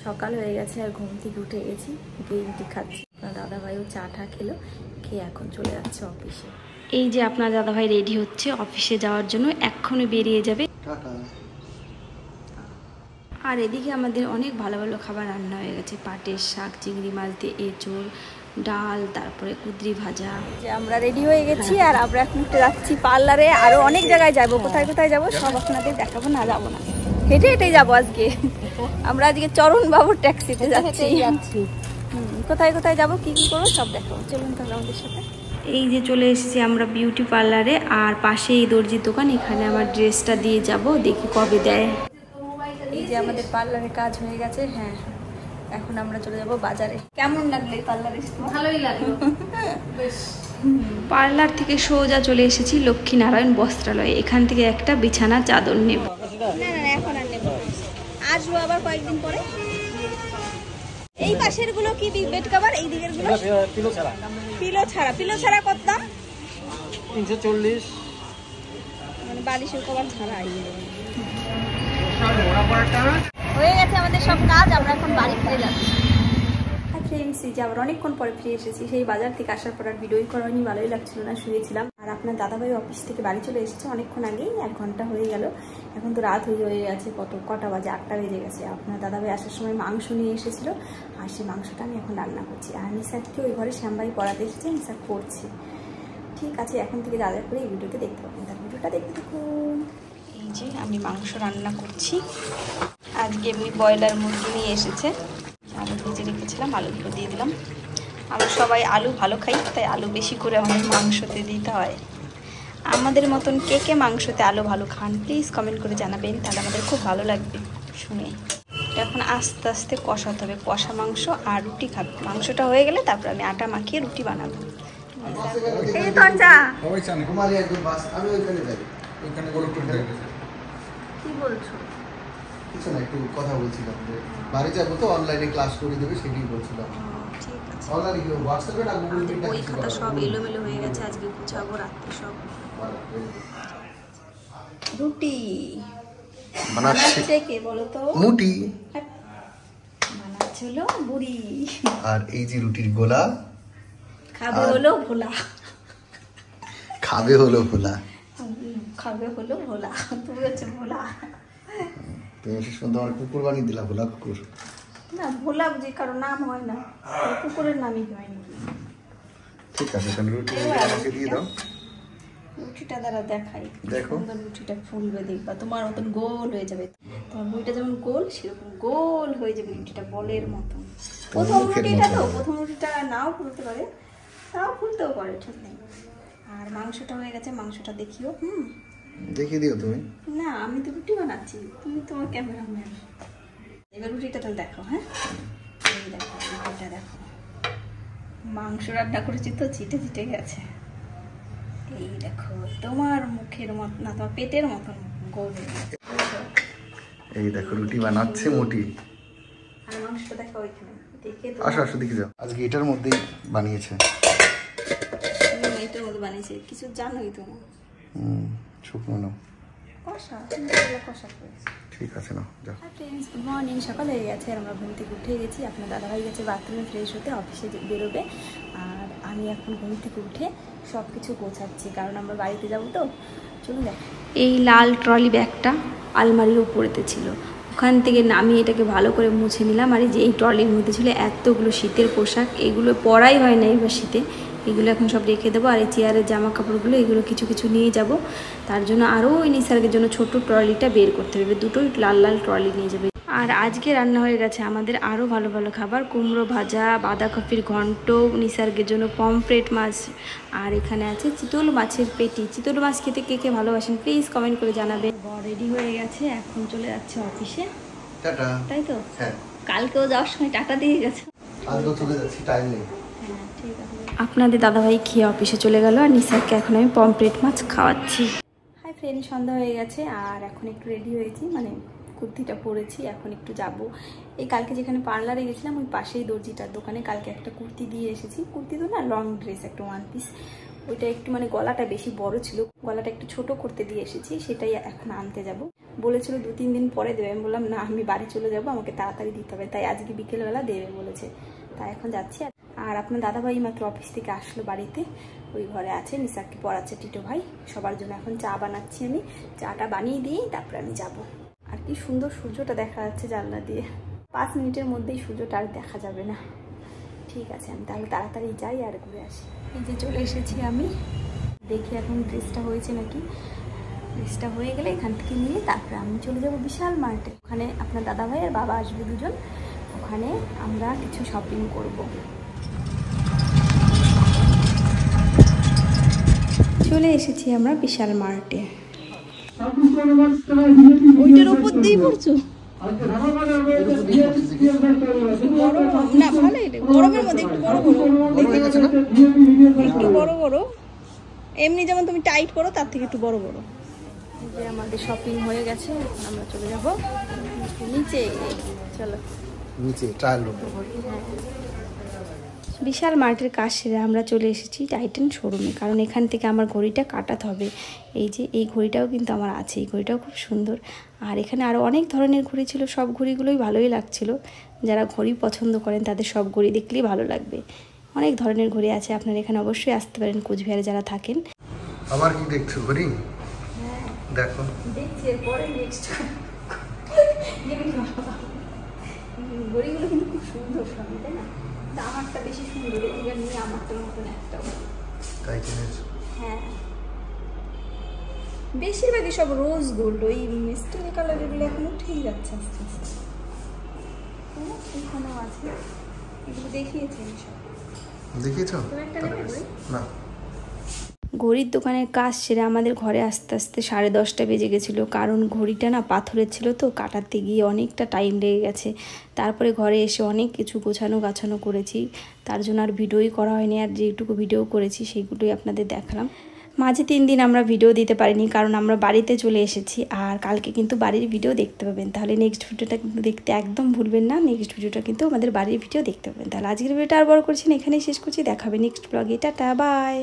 সকাল হয়ে গেছে আর ঘুম থেকে উঠে গেছি, গ্রিন টি খাচ্ছি। আপনার দাদাভাইও চা টা খেলো, খেয়ে এখন চলে যাচ্ছে অফিসে। এই যে আপনার দাদাভাই রেডি হচ্ছে অফিসে যাওয়ার জন্য, এক্ষুনি বেরিয়ে যাবে। আর এদিকে আমাদের অনেক ভালো ভালো খাবার রান্না হয়ে গেছে। পাটের শাক, চিংড়ি মাছ দিয়ে এঁচোড়, ডাল, তারপরে কুদরি ভাজা। যে আমরা রেডি হয়ে গেছি আর আমরা এখন একটু যাচ্ছি পার্লারে। আরো অনেক জায়গায় যাবো, কোথায় কোথায় যাবো সব আপনাদের দেখাবো। না যাবো না, হেঁটে হেঁটেই যাবো আজকে। আমরা আজকে চরণ বাবুর ট্যাক্সিতে যাচ্ছি। কোথায় কোথায় যাবো, কি কি করবো সব দেখাবো, চলুন তাহলে আমাদের সাথে। এই যে চলে এসেছি আমরা বিউটি পার্লারে, আর পাশে এই দর্জির দোকান, এখানে আমার ড্রেসটা দিয়ে যাব, দেখি কবে দেয়। এই যে আমাদের পার্লারে কাজ হয়ে গেছে। হ্যাঁ, এখন আমরা চলে যাব বাজারে। কেমন লাগলো এই পার্লারে? ভালোই লাগলো। পার্লার থেকে সোজা চলে এসেছি লক্ষ্মীনারায়ণ বস্ত্রালয়। এখান থেকে একটা বিছানা চাদর নেব। না না এখন আর নেব, আসবো আবার কয়েকদিন পরে। এই পাশের গুলো কি বেড কভার? এই দিকের গুলো পিলো ছাড়া। পিলো ছাড়া, পিলো ছাড়া কত দাম? 340। মানে বালিশের কভার ছাড়া। হয়ে গেছে আমাদের সব কাজ, আমরা এখন বাড়ি ফিরে যাচ্ছি। হ্যাঁ ফ্রেন্ডস, এই যে আবার অনেকক্ষণ পরে ফিরে এসেছি। সেই বাজার থেকে আসার পর আর ভিডিওই করা হয়নি, ভালোই লাগছিল না, শুয়েছিলাম। আর আপনার দাদাভাই অফিস থেকে বাড়ি চলে এসেছে অনেকক্ষণ আগেই, 1 ঘন্টা হয়ে গেল। এখন তো রাত হয়ে গেছে, কটা বাজে? 8টা বেজে গেছে। আপনার দাদাভাই আসার সময় মাংস নিয়ে এসেছিল, আর সেই মাংসটা আমি এখন রান্না করছি। আর নিসারকে ওই ঘরে শ্যামবাই পড়াতে এসেছে, নিসার পড়ছি। ঠিক আছে, এখন থেকে যা যা করে এই ভিডিওতে দেখতে পাবেন, তার ভিডিওটা দেখতে থাকুন। এই যে আমি মাংস রান্না করছি। আজকে এমনি ব্রয়লার মুরগি নিয়ে এসেছে, আলু ভেজে রেখেছিলাম, আলুগুলো দিয়ে দিলাম। আমরা সবাই আলু ভালো খাই, তাই আলু বেশি করে আমাদের মাংসতে দিতে হয়। আমাদের মতন কে কে মাংসতে আলু ভালো খান প্লিজ কমেন্ট করে জানাবেন, তাহলে আমাদের খুব ভালো লাগবে শুনে। এখন আস্তে আস্তে কষাতে হবে, কষা মাংস আর রুটি খাবে। মাংসটা হয়ে গেলে তারপর আমি আটা মাখিয়ে রুটি বানাবো। কি বলছো? কিছু না, একটু কথা বলছিলাম যে বাড়ি যাবো তো অনলাইনে ক্লাস করে দেবে, সেটাই বলছিলাম। ঠিক আছে, অনলাইনে কি হোয়াটসঅ্যাপে না গুগল মিটে? বই খাতা সব এলোমেলো হয়ে গেছে, আজকে গুছাবো রাতে সব। রুটি বানাচ্ছে কে বলো তো? মুটি বানাচ্ছে হলো বুড়ি। আর এই যে রুটির গোলা খাবে হলো ভোলা। খাবে হলো ভোলা, খাবে হলো ভোলা। তুমি হচ্ছে ভোলা। তুমি শেষ পর্যন্ত আমার কুকুর বানিয়ে দিলা, ভোলা কুকুর। না, ভোলা যে কারো নাম হয় না, কুকুরের নামই হয় নাকি। ঠিক আছে, তাহলে রুটি আমাকে দিয়ে দাও। রুটিটা দ্বারা দেখাই, দেখো রুটিটা ফুলবে, দেখবা তোমার মতন গোল হয়ে যাবে। তোমার রুটিটা যেমন গোল সেরকম গোল হয়ে যাবে রুটিটা, বলের মতন। প্রথম রুটিটা নাও ফুলতে পারে, তাও ফুলতেও পারে, ঠিক নেই। আর মাংসটা হয়ে গেছে, মাংসটা দেখিও। দেখিয়ে দিও তুমি। না, আমি তো রুটি বানাচ্ছি, তুমি তোমার ক্যামেরাম্যান। এবার রুটিটা তাহলে দেখো। হ্যাঁ, এই দেখো রুটিটা দেখো। মাংস রান্না করেছি তো চিটে চিটে গেছে। এই দেখো তোমার মুখের মতন না, তোমার পেটের মতন গোল। এই দেখো রুটি বানাচ্ছে মুটি। আর মাংসটা দেখো ওইখানে, দেখে আসো আসো দেখে যাও। আজকে এটার মধ্যেই বানিয়েছে, এটার মধ্যে বানিয়েছে। কিছু জানোই তো না। শুকনো নাও, কষা করেছি। ঠিক আছে না, যাও। Friends, good morning. সকাল হয়ে গেছে আর আমরা ঘুম থেকে উঠে গেছি। আপনার দাদাভাই গেছে বাথরুমে ফ্রেশ হতে, অফিসে বেরোবে। আর আমি এখন ঘুম থেকে উঠে সব কিছু গোছাচ্ছি, কারণ আমরা বাড়িতে যাবো তো। চলুন দেখ। এই লাল ট্রলি ব্যাগটা আলমারির উপরেতে ছিল, ওখান থেকে নামিয়ে এটাকে ভালো করে মুছে নিলাম। আর এই ট্রলির মধ্যে ছিল এতগুলো শীতের পোশাক, এগুলো পরাই হয় না এবার শীতে, এগুলো এখন সব রেখে দেবো। আর এই চেয়ারের জামা কাপড়গুলো এগুলো কিছু কিছু নিয়ে যাব। তার জন্য আরও ওই নিসার্গের জন্য ছোট ট্রলিটা বের করতে হবে, দুটোই লাল লাল ট্রলি নিয়ে যাবে। আর আজকে রান্না হয়ে গেছে আমাদের আরও ভালো ভালো খাবার, কুমড়ো ভাজা, বাঁধাকপির ঘন্ট, নিসার্গের জন্য পমফ্রেট মাছ, আর এখানে আছে চিতল মাছের পেটি। চিতল মাছ খেতে কে কে ভালোবাসেন প্লিজ কমেন্ট করে জানাবেন। রেডি হয়ে গেছে, এখন চলে যাচ্ছে অফিসে। টাটা। তাই তো? হ্যাঁ, কালকেও যাওয়ার সময় টাটা দিয়ে গেছে। আজকেও চলে যাচ্ছি, টাইম নেই। হ্যাঁ ঠিক আছে। আপনাদের দাদাভাই খেয়ে অফিসে চলে গেল, আর নিসারকে এখন আমি পমফ্রেট মাছ খাওয়াচ্ছি। হাই ফ্রেন্ড, সন্ধ্যা হয়ে গেছে আর এখন একটু রেডি হয়েছি, মানে কুর্তিটা পরেছি। এখন একটু যাব এই কালকে যেখানে পার্লারে গেছিলাম ওই পাশেই দর্জিটার দোকানে কালকে একটা কুর্তি দিয়ে এসেছি। কুর্তি তো না, লং ড্রেস, একটা ওয়ান পিস ওইটা একটু মানে গলাটা বেশি বড় ছিল, গলাটা একটু ছোট করতে দিয়ে এসেছি, সেটাই এখন আনতে যাব। বলেছিল 2-3 দিন পরে দেবে, আমি বললাম না আমি বাড়ি চলে যাব, আমাকে তাড়াতাড়ি দিতে হবে, তাই আজকে বিকেলবেলা দেবে বলেছে, তাই এখন যাচ্ছি। আর আপনার দাদাভাই মাত্র অফিস থেকে আসলো বাড়িতে, ওই ঘরে আছে, নিসাককে পড়াচ্ছে টিটো ভাই। সবার জন্য এখন চা বানাচ্ছি আমি, চাটা বানিয়ে দিই তারপরে আমি যাব। আর কি সুন্দর সূর্যটা দেখা যাচ্ছে জানলা দিয়ে, 5 মিনিটের মধ্যেই সূর্যটা আর দেখা যাবে না। ঠিক আছে, আমি তাহলে তাড়াতাড়ি যাই আর ঘুরে আসি। এই যে চলে এসেছি আমি, দেখি এখন ড্রেসটা হয়েছে নাকি। ড্রেসটা হয়ে গেলে এখান থেকে নিয়ে তারপরে আমি চলে যাব বিশাল মার্টে। ওখানে আপনার দাদাভাই আর বাবা আসবে দুজন, ওখানে আমরা কিছু শপিং করব। চলে এসেছি আমরা বিশাল মার্টে। ওইটার উপর দিয়ে পড়ছো না, ভালো। গরমের মধ্যে একটু বড় বড়, একটু বড় বড়, এমনি যেমন তুমি টাইট করো তার থেকে একটু বড় বড়। যে আমাদের শপিং হয়ে গেছে, আমরা চলে যাব নিচে। চলো নিচে ট্রায়াল রুম। বিশাল মার্টের কাজ সেরে আমরা চলে এসেছি টাইটান শোরুমে, কারণ এখান থেকে আমার ঘড়িটা কাটাতে হবে। এই যে এই ঘড়িটাও কিন্তু আমার আছে, এই ঘড়িটাও খুব সুন্দর। আর এখানে আরও অনেক ধরনের ঘড়ি ছিল, সব ঘড়িগুলোই ভালোই লাগছিল। যারা ঘড়ি পছন্দ করেন তাদের সব ঘড়ি দেখলেই ভালো লাগবে। অনেক ধরনের ঘড়ি আছে, আপনারা এখানে অবশ্যই আসতে পারেন কোচবিহারে যারা থাকেন। আবার কি দেখছো ঘড়ি? দেখো দেখছি, এরপরে নেক্সট ঘড়িগুলো কিন্তু খুব সুন্দর সবই, তাই না? আমারটা বেশি সুন্দর, এবার নিয়ে আমারটার মতন একটাও। তাই কিনেছো? হ্যাঁ, বেশিরভাগই সব রোজ গোল্ড, ওই মিস্টেল কালারগুলো এখন উঠেই যাচ্ছে আস্তে আস্তে। এখানেও আছে, এগুলো দেখিয়েছি আমি সব। দেখিয়েছো? না। ঘড়ির দোকানের কাজ সেরে আমাদের ঘরে আস্তে আস্তে 10:30 বেজে গেছিলো, কারণ ঘড়িটা না পাথরের ছিল তো, কাটাতে গিয়ে অনেকটা টাইম লেগে গেছে। তারপরে ঘরে এসে অনেক কিছু গোছানো করেছি, তার জন্য আর ভিডিওই করা হয়নি। আর যেটুকু ভিডিও করেছি সেইগুলোই আপনাদের দেখালাম। মাঝে 3 দিন আমরা ভিডিও দিতে পারিনি, কারণ আমরা বাড়িতে চলে এসেছি। আর কালকে কিন্তু বাড়ির ভিডিও দেখতে পাবেন, তাহলে নেক্সট ভিডিওটা কিন্তু দেখতে একদম ভুলবেন না। নেক্সট ভিডিওটা কিন্তু আমাদের বাড়ির ভিডিও দেখতে পাবেন। তাহলে আজকের ভিডিওটা আর বড় করছি না, এখানেই শেষ করছি। দেখাবে নেক্সট ব্লগে। Ta ta, by.